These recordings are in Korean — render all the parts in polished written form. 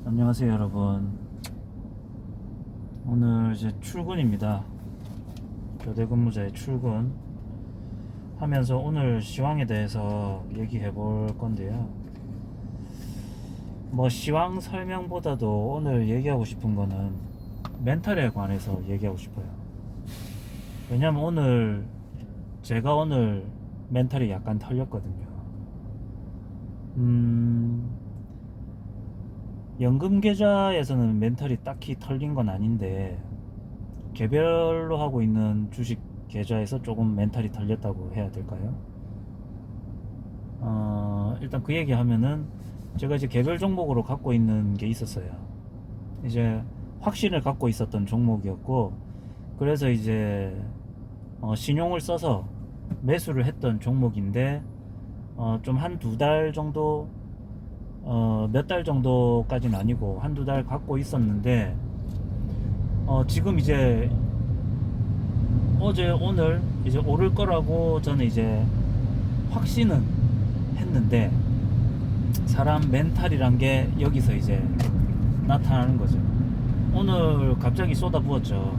안녕하세요 여러분. 오늘 이제 출근입니다. 교대 근무자의 출근 하면서 오늘 시황에 대해서 얘기해 볼 건데요. 뭐 시황 설명보다도 오늘 얘기하고 싶은 거는 멘탈에 관해서 얘기하고 싶어요. 왜냐면 제가 오늘 멘탈이 약간 털렸거든요. 연금 계좌에서는 멘탈이 딱히 털린 건 아닌데 개별로 하고 있는 주식 계좌에서 조금 멘탈이 털렸다고 해야 될까요? 일단 그 얘기 하면은 제가 이제 개별 종목으로 갖고 있는 게 있었어요. 이제 확신을 갖고 있었던 종목이었고, 그래서 이제 신용을 써서 매수를 했던 종목인데 좀 한 두 달 정도, 몇 달 정도까지는 아니고 한두 달 갖고 있었는데, 지금 이제 어제 오늘 이제 오를 거라고 저는 이제 확신은 했는데, 사람 멘탈이란 게 여기서 이제 나타나는 거죠. 오늘 갑자기 쏟아부었죠.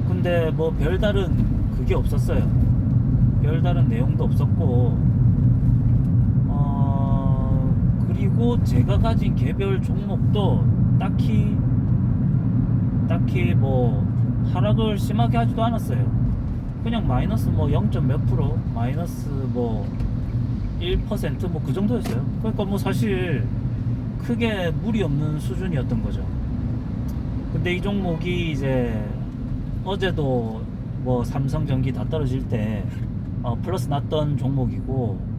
근데 뭐 별다른 그게 없었어요. 별다른 내용도 없었고, 그리고 제가 가진 개별 종목도 딱히 뭐 하락을 심하게 하지도 않았어요. 그냥 마이너스 뭐 0. 몇 프로, 마이너스 뭐 1% 뭐 그 정도였어요. 그러니까 뭐 사실 크게 무리 없는 수준이었던 거죠. 근데 이 종목이 이제 어제도 뭐 삼성전기 다 떨어질 때 플러스 났던 종목이고,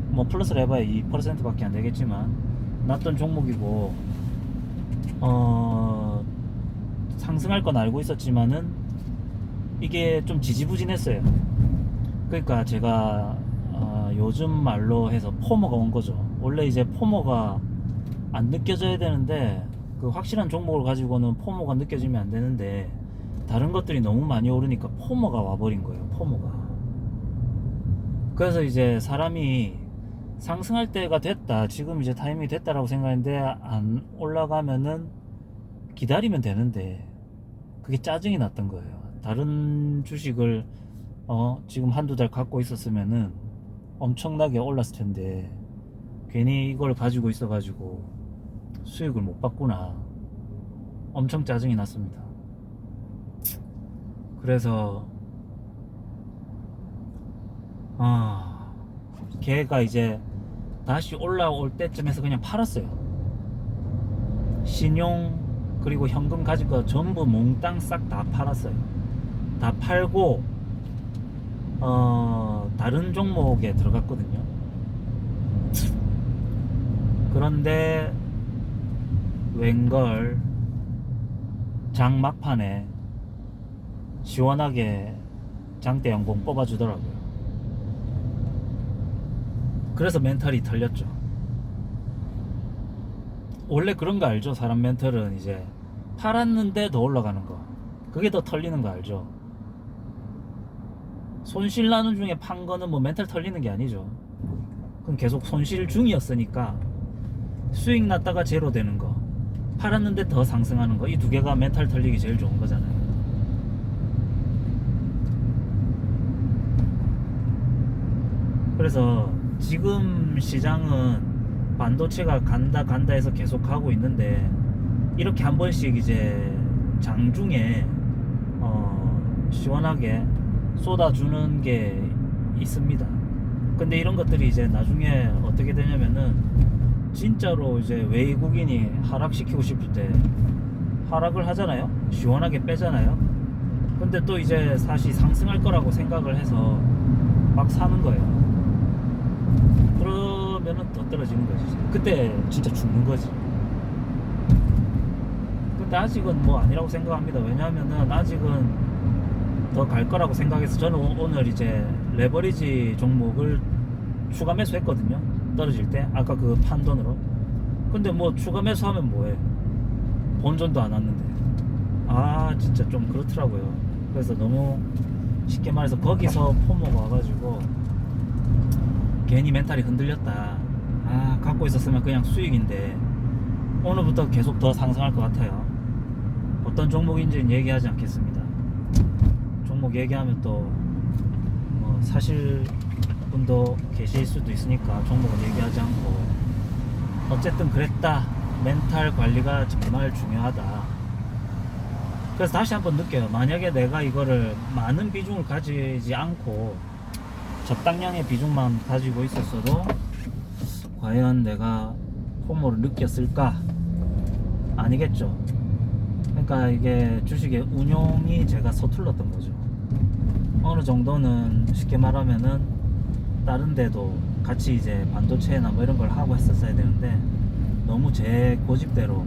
뭐 플러스를 해봐야 2%밖에 안 되겠지만 났던 종목이고, 상승할 건 알고 있었지만은 이게 좀 지지부진했어요. 그러니까 제가 요즘 말로 해서 포모가 온 거죠. 원래 이제 포모가 안 느껴져야 되는데, 그 확실한 종목을 가지고는 포모가 느껴지면 안 되는데, 다른 것들이 너무 많이 오르니까 포모가 와버린 거예요. 포모가. 그래서 이제 사람이 상승할 때가 됐다, 지금 이제 타이밍이 됐다라고 생각했는데 안 올라가면은 기다리면 되는데, 그게 짜증이 났던 거예요. 다른 주식을 지금 한두 달 갖고 있었으면은 엄청나게 올랐을 텐데 괜히 이걸 가지고 있어 가지고 수익을 못 봤구나, 엄청 짜증이 났습니다. 그래서 걔가 이제 다시 올라올 때쯤에서 그냥 팔았어요. 신용 그리고 현금 가진 거 전부 몽땅 싹 다 팔았어요. 다 팔고 다른 종목에 들어갔거든요. 그런데 웬걸 장 막판에 시원하게 장대 연봉 뽑아주더라고요. 그래서 멘탈이 털렸죠. 원래 그런 거 알죠? 사람 멘탈은 이제 팔았는데 더 올라가는 거, 그게 더 털리는 거 알죠? 손실 나는 중에 판 거는 뭐 멘탈 털리는 게 아니죠. 그럼 계속 손실 중이었으니까 수익 났다가 제로 되는 거, 팔았는데 더 상승하는 거, 이 두 개가 멘탈 털리기 제일 좋은 거잖아요. 그래서 지금 시장은 반도체가 간다 해서 계속 가고 있는데, 이렇게 한 번씩 이제 장중에 시원하게 쏟아주는 게 있습니다. 근데 이런 것들이 이제 나중에 어떻게 되냐면은, 진짜로 이제 외국인이 하락시키고 싶을 때 하락을 하잖아요. 시원하게 빼잖아요. 근데 또 이제 사실 상승할 거라고 생각을 해서 막 사는 거예요. 그러면은 더 떨어지는 거지. 그때 진짜 죽는 거지. 근데 아직은 뭐 아니라고 생각합니다. 왜냐하면은 아직은 더 갈 거라고 생각해서 저는 오늘 이제 레버리지 종목을 추가 매수했거든요. 떨어질 때 아까 그 판돈으로. 근데 뭐 추가 매수하면 뭐해, 본전도 안 왔는데. 진짜 좀 그렇더라고요. 그래서 너무 쉽게 말해서 거기서 포모가 와가지고 괜히 멘탈이 흔들렸다. 갖고 있었으면 그냥 수익인데 오늘부터 계속 더 상승할 것 같아요. 어떤 종목인지는 얘기하지 않겠습니다. 종목 얘기하면 또뭐 사실 분도 계실 수도 있으니까 종목은 얘기하지 않고, 어쨌든 그랬다. 멘탈 관리가 정말 중요하다. 그래서 다시 한번 느껴요. 만약에 내가 이거를 많은 비중을 가지지 않고 적당량의 비중만 가지고 있었어도 과연 내가 포모를 느꼈을까? 아니겠죠. 그러니까 이게 주식의 운용이 제가 서툴렀던 거죠. 어느 정도는 쉽게 말하면은 다른 데도 같이 이제 반도체나 뭐 이런 걸 하고 했었어야 되는데, 너무 제 고집대로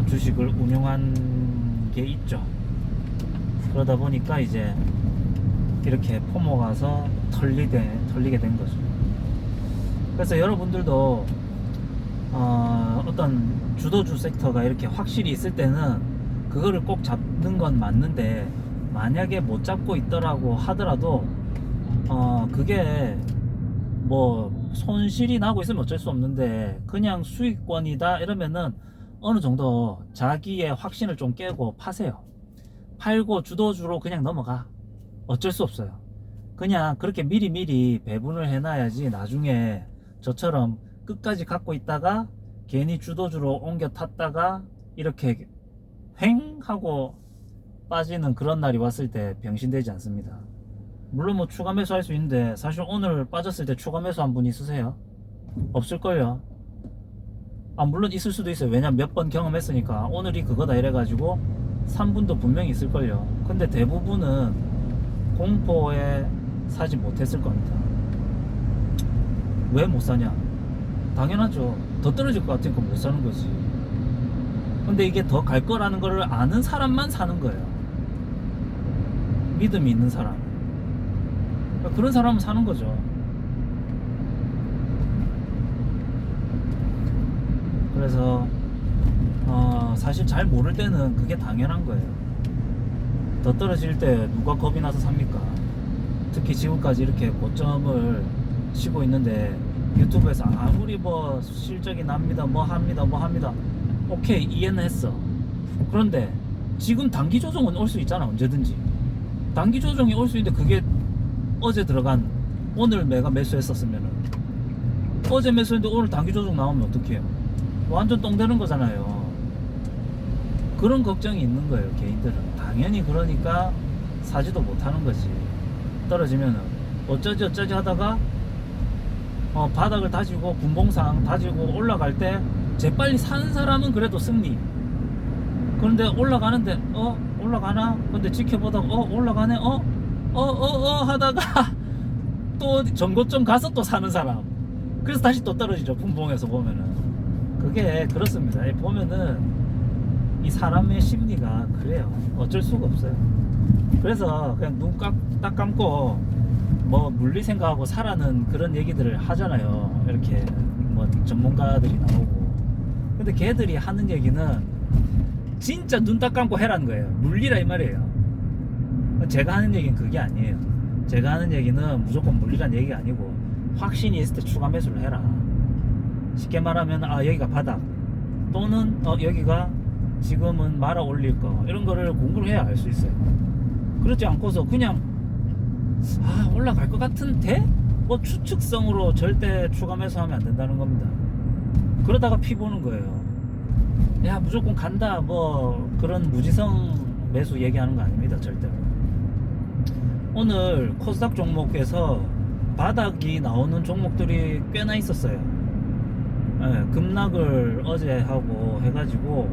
주식을 운용한 게 있죠. 그러다 보니까 이제 이렇게 포모 가서 털리게 된 거죠. 그래서 여러분들도 어떤 주도주 섹터가 이렇게 확실히 있을 때는 그거를 꼭 잡는 건 맞는데, 만약에 못 잡고 있더라고 하더라도 그게 뭐 손실이 나고 있으면 어쩔 수 없는데, 그냥 수익권이다 이러면은 어느 정도 자기의 확신을 좀 깨고 파세요. 팔고 주도주로 그냥 넘어가. 어쩔 수 없어요. 그냥 그렇게 미리미리 배분을 해놔야지 나중에 저처럼 끝까지 갖고 있다가 괜히 주도주로 옮겨 탔다가 이렇게 횡 하고 빠지는 그런 날이 왔을 때 병신되지 않습니다. 물론 뭐 추가 매수 할 수 있는데, 사실 오늘 빠졌을 때 추가 매수 한 분 있으세요? 없을걸요. 물론 있을 수도 있어요. 왜냐면 몇 번 경험했으니까. 오늘이 그거다 이래가지고 3분도 분명히 있을걸요. 근데 대부분은 공포에 사지 못했을 겁니다. 왜 못 사냐? 당연하죠. 더 떨어질 것 같으니까 못 사는 거지. 근데 이게 더 갈 거라는 거를 아는 사람만 사는 거예요. 믿음이 있는 사람. 그런 사람은 사는 거죠. 그래서 사실 잘 모를 때는 그게 당연한 거예요. 더 떨어질 때 누가 겁이 나서 삽니까? 특히 지금까지 이렇게 고점을 치고 있는데, 유튜브에서 아무리 뭐 실적이 납니다, 뭐 합니다, 오케이, 이해는 했어. 그런데 지금 단기 조정은 올 수 있잖아. 언제든지 단기 조정이 올 수 있는데, 그게 어제 들어간 오늘 내가 매수했었으면은, 어제 매수했는데 오늘 단기 조정 나오면 어떡해요? 완전 똥 되는 거잖아요. 그런 걱정이 있는 거예요, 개인들은. 당연히. 그러니까 사지도 못하는 거지. 떨어지면은 어쩌지 하다가 바닥을 다지고 분봉상 다지고 올라갈 때 재빨리 사는 사람은 그래도 승리. 그런데 올라가는데 올라가나? 근데 지켜보다가 올라가네? 하다가 또 전고점 가서 또 사는 사람. 그래서 다시 또 떨어지죠, 분봉에서 보면은. 그게 그렇습니다. 보면은 이 사람의 심리가 그래요. 어쩔 수가 없어요. 그래서 그냥 눈 딱 감고 뭐 물리 생각하고 사라는 그런 얘기들을 하잖아요. 이렇게 뭐 전문가들이 나오고. 근데 걔들이 하는 얘기는 진짜 눈 딱 감고 해라는 거예요. 물리라 이 말이에요. 제가 하는 얘기는 그게 아니에요. 제가 하는 얘기는 무조건 물리란 얘기가 아니고, 확신이 있을 때 추가 매수를 해라. 쉽게 말하면 여기가 바닥, 또는 여기가 지금은 말아 올릴 거, 이런 거를 공부를 해야 알 수 있어요. 그렇지 않고서 그냥 올라갈 것 같은데 뭐 추측성으로 절대 추가 매수하면 안 된다는 겁니다. 그러다가 피 보는 거예요. 야, 무조건 간다, 뭐 그런 무지성 매수 얘기하는 거 아닙니다, 절대로. 오늘 코스닥 종목에서 바닥이 나오는 종목들이 꽤나 있었어요. 급락을 어제 하고 해가지고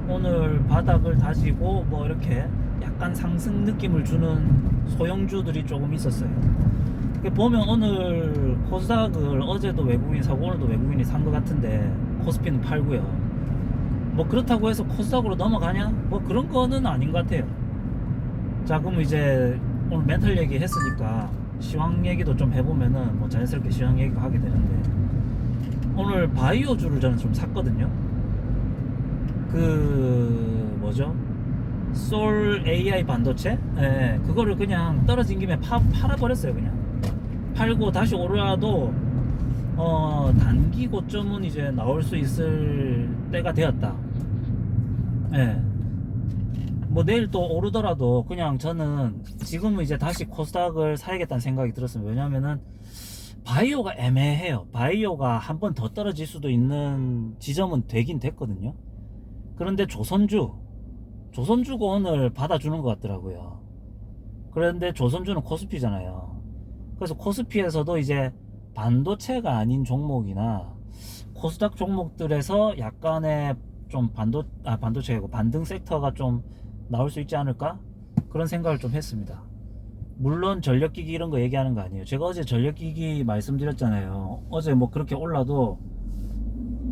오늘 바닥을 다지고 뭐 이렇게 약간 상승 느낌을 주는 소형주들이 조금 있었어요. 보면 오늘 코스닥을 어제도 외국인이 사고 오늘도 외국인이 산 것 같은데, 코스피는 팔고요. 뭐 그렇다고 해서 코스닥으로 넘어가냐? 뭐 그런 거는 아닌 것 같아요. 자, 그럼 이제 오늘 멘탈 얘기 했으니까 시황 얘기도 좀 해보면은 뭐 자연스럽게 시황 얘기가 하게 되는데, 오늘 바이오주를 저는 좀 샀거든요. 뭐죠? 솔 AI 반도체? 그거를 그냥 떨어진 김에 팔아버렸어요. 그냥 팔고 다시 오르라도 단기 고점은 이제 나올 수 있을 때가 되었다. 예. 뭐 내일 또 오르더라도 그냥 저는 지금은 이제 다시 코스닥을 사야겠다는 생각이 들었습니다. 왜냐면은 바이오가 애매해요. 바이오가 한 번 더 떨어질 수도 있는 지점은 되긴 됐거든요. 그런데 조선주가 오늘 받아주는 것 같더라고요. 그런데 조선주는 코스피잖아요. 그래서 코스피에서도 이제 반도체가 아닌 종목이나 코스닥 종목들에서 약간의 좀 반도체고 반등 섹터가 좀 나올 수 있지 않을까? 그런 생각을 좀 했습니다. 물론 전력기기 이런 거 얘기하는 거 아니에요. 제가 어제 전력기기 말씀드렸잖아요. 어제 뭐 그렇게 올라도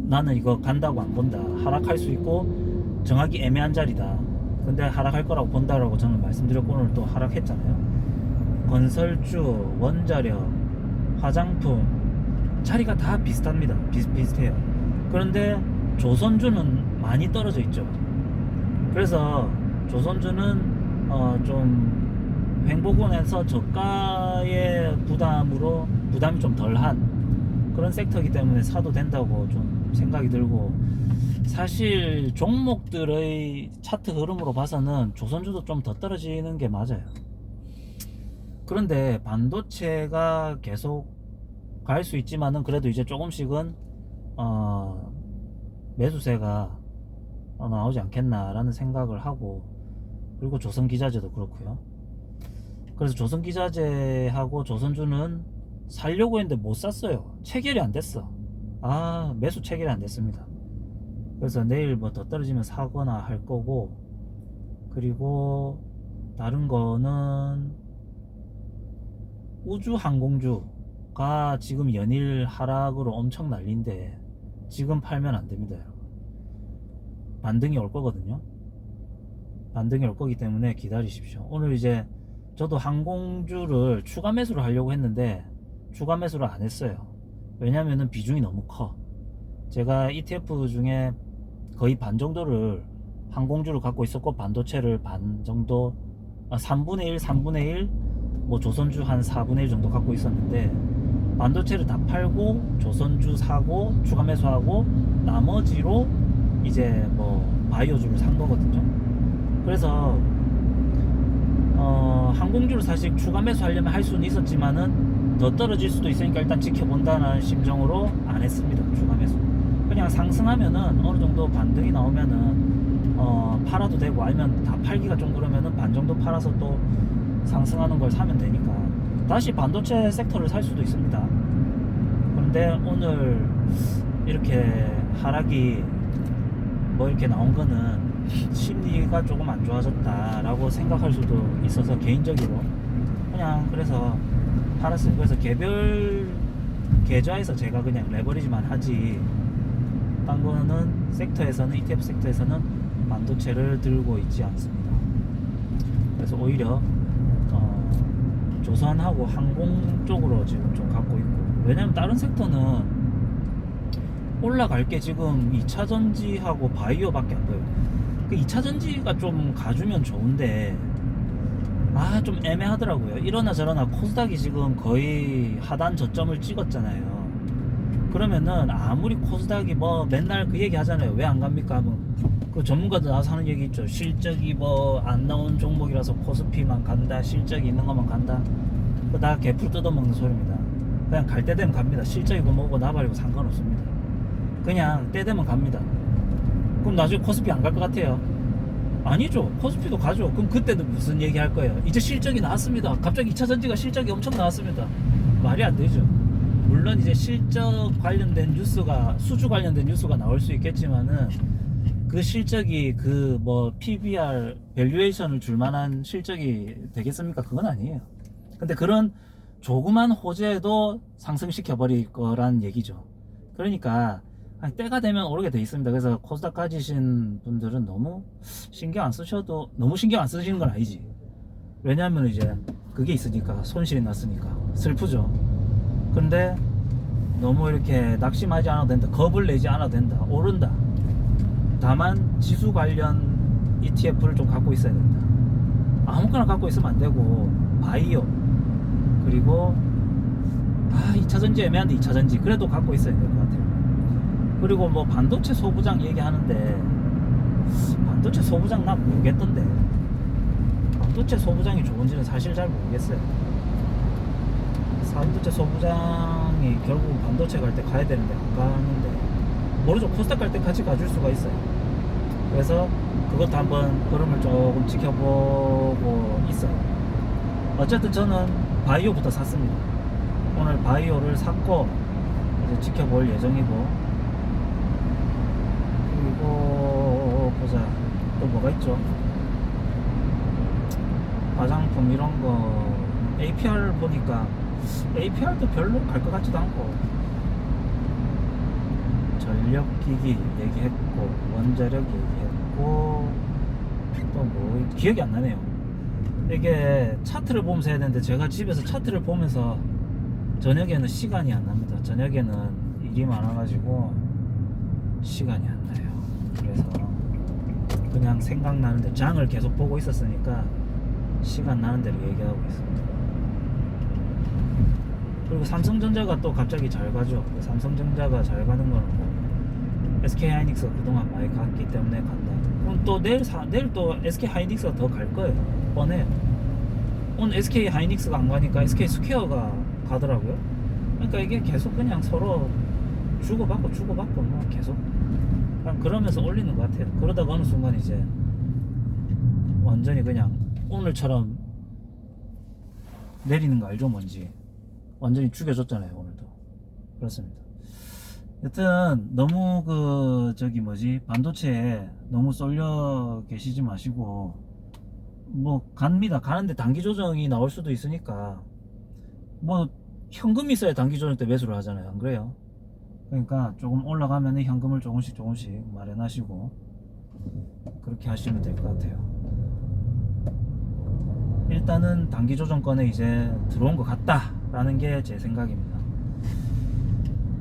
나는 이거 간다고 안 본다. 하락할 수 있고 정하기 애매한 자리다. 근데 하락할 거라고 본다라고 저는 말씀드렸고 오늘 또 하락했잖아요. 건설주, 원자력, 화장품 자리가 다 비슷합니다. 비슷해요. 그런데 조선주는 많이 떨어져 있죠. 그래서 조선주는 좀 횡보권에서 저가의 부담이 좀 덜한 그런 섹터이기 때문에 사도 된다고 좀 생각이 들고, 사실 종목들의 차트 흐름으로 봐서는 조선주도 좀 더 떨어지는 게 맞아요. 그런데 반도체가 계속 갈 수 있지만은 그래도 이제 조금씩은 매수세가 나오지 않겠나라는 생각을 하고, 그리고 조선기자재도 그렇고요. 그래서 조선기자재하고 조선주는 살려고 했는데 못 샀어요. 체결이 안 됐어. 매수 체결이 안 됐습니다. 그래서 내일 뭐 더 떨어지면 사거나 할 거고, 그리고 다른 거는 우주항공주가 지금 연일 하락으로 엄청 난리인데 지금 팔면 안 됩니다, 여러분. 반등이 올 거거든요. 반등이 올 거기 때문에 기다리십시오. 오늘 이제 저도 항공주를 추가 매수를 하려고 했는데 추가 매수를 안 했어요. 왜냐면은 비중이 너무 커. 제가 ETF 중에 거의 반 정도를 항공주를 갖고 있었고, 반도체를 반 정도, 3분의 1, 3분의 1, 뭐 조선주 한 4분의 1 정도 갖고 있었는데, 반도체를 다 팔고 조선주 사고 추가 매수하고 나머지로 이제 뭐 바이오주를 산 거거든요. 그래서 항공주를 사실 추가 매수하려면 할 수는 있었지만은 더 떨어질 수도 있으니까 일단 지켜본다는 심정으로 안 했습니다. 추가 매수. 그냥 상승하면은 어느 정도 반등이 나오면은 팔아도 되고, 아니면 다 팔기가 좀 그러면은 반 정도 팔아서 또 상승하는 걸 사면 되니까 다시 반도체 섹터를 살 수도 있습니다. 그런데 오늘 이렇게 하락이 뭐 이렇게 나온 거는 심리가 조금 안 좋아졌다 라고 생각할 수도 있어서 개인적으로 그냥 그래서 팔았어요. 그래서 개별 계좌에서 제가 그냥 레버리지만 하지, 딴 거는 섹터에서는, ETF 섹터에서는 반도체를 들고 있지 않습니다. 그래서 오히려 조선하고 항공 쪽으로 지금 좀 갖고 있고, 왜냐면 다른 섹터는 올라갈 게 지금 2차전지하고 바이오밖에 안 보여요. 그 2차전지가 좀 가주면 좋은데 좀 애매하더라고요. 이러나 저러나 코스닥이 지금 거의 하단 저점을 찍었잖아요. 그러면은 아무리 코스닥이 뭐 맨날 그 얘기 하잖아요. 왜 안 갑니까? 뭐 그 전문가들 나와서 하는 얘기 있죠. 실적이 뭐 안 나온 종목이라서 코스피만 간다, 실적이 있는 것만 간다. 그거 다 개풀 뜯어먹는 소리입니다. 그냥 갈 때 되면 갑니다. 실적이고 뭐고 나발이고 상관없습니다. 그냥 때 되면 갑니다. 그럼 나중에 코스피 안 갈 것 같아요? 아니죠. 코스피도 가죠. 그럼 그때는 무슨 얘기 할 거예요? 이제 실적이 나왔습니다. 갑자기 2차전지가 실적이 엄청 나왔습니다. 말이 안 되죠. 물론 이제 실적 관련된 뉴스가, 수주 관련된 뉴스가 나올 수 있겠지만은 그 실적이 그 뭐 PBR 밸류에이션을 줄 만한 실적이 되겠습니까? 그건 아니에요. 근데 그런 조그만 호재도 상승시켜 버릴 거란 얘기죠. 그러니까 때가 되면 오르게 돼 있습니다. 그래서 코스닥 가지신 분들은 너무 신경 안 쓰시는 건 아니지. 왜냐하면 이제 그게 있으니까, 손실이 났으니까 슬프죠. 근데 너무 이렇게 낙심하지 않아도 된다, 겁을 내지 않아도 된다, 오른다. 다만 지수 관련 ETF를 좀 갖고 있어야 된다. 아무거나 갖고 있으면 안 되고, 바이오 그리고 아 2차전지 애매한데 2차전지 그래도 갖고 있어야 될 것 같아요. 그리고 뭐 반도체 소부장 얘기하는데 반도체 소부장 나 모르겠던데. 반도체 소부장이 좋은지는 사실 잘 모르겠어요. 반도체 소부장이 결국 반도체 갈 때 가야 되는데 안 가는데 모르죠. 코스닥 갈 때 같이 가줄 수가 있어요. 그래서 그것도 한번 흐름을 조금 지켜보고 있어요. 어쨌든 저는 바이오부터 샀습니다. 오늘 바이오를 샀고 이제 지켜볼 예정이고, 그리고 보자 또 뭐가 있죠. 화장품 이런 거 APR 보니까 APR도 별로 갈 것 같지도 않고, 전력기기 얘기했고 원자력 얘기했고 또 뭐 기억이 안 나네요. 이게 차트를 보면서 해야 되는데 제가 집에서 차트를 보면서 저녁에는 시간이 안 납니다. 저녁에는 일이 많아가지고 시간이 안 나요. 그래서 그냥 생각나는데 장을 계속 보고 있었으니까 시간 나는 대로 얘기하고 있습니다. 그리고 삼성전자가 또 갑자기 잘 가죠. 삼성전자가 잘 가는 거는 뭐 SK하이닉스가 그동안 많이 갔기 때문에 간다. 그럼 또 내일 또 SK하이닉스가 더 갈 거예요. 뻔해요. 오늘 SK하이닉스가 안 가니까 SK스퀘어가 가더라고요. 그러니까 이게 계속 그냥 서로 주고받고 뭐 계속 그냥 그러면서 올리는 것 같아요. 그러다가 어느 순간 이제 완전히 그냥 오늘처럼 내리는 거 알죠? 뭔지 완전히 죽여줬잖아요. 오늘도 그렇습니다. 여튼 너무 반도체에 너무 쏠려 계시지 마시고, 뭐 갑니다. 가는데 단기 조정이 나올 수도 있으니까 뭐 현금이 있어야 단기 조정 때 매수를 하잖아요. 안 그래요? 그러니까 조금 올라가면 현금을 조금씩 마련하시고 그렇게 하시면 될 것 같아요. 일단은 단기 조정권에 이제 들어온 것 같다 라는 게 제 생각입니다.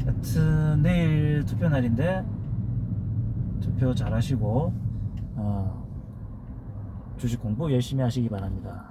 여튼 내일 투표 날인데 투표 잘 하시고 주식 공부 열심히 하시기 바랍니다.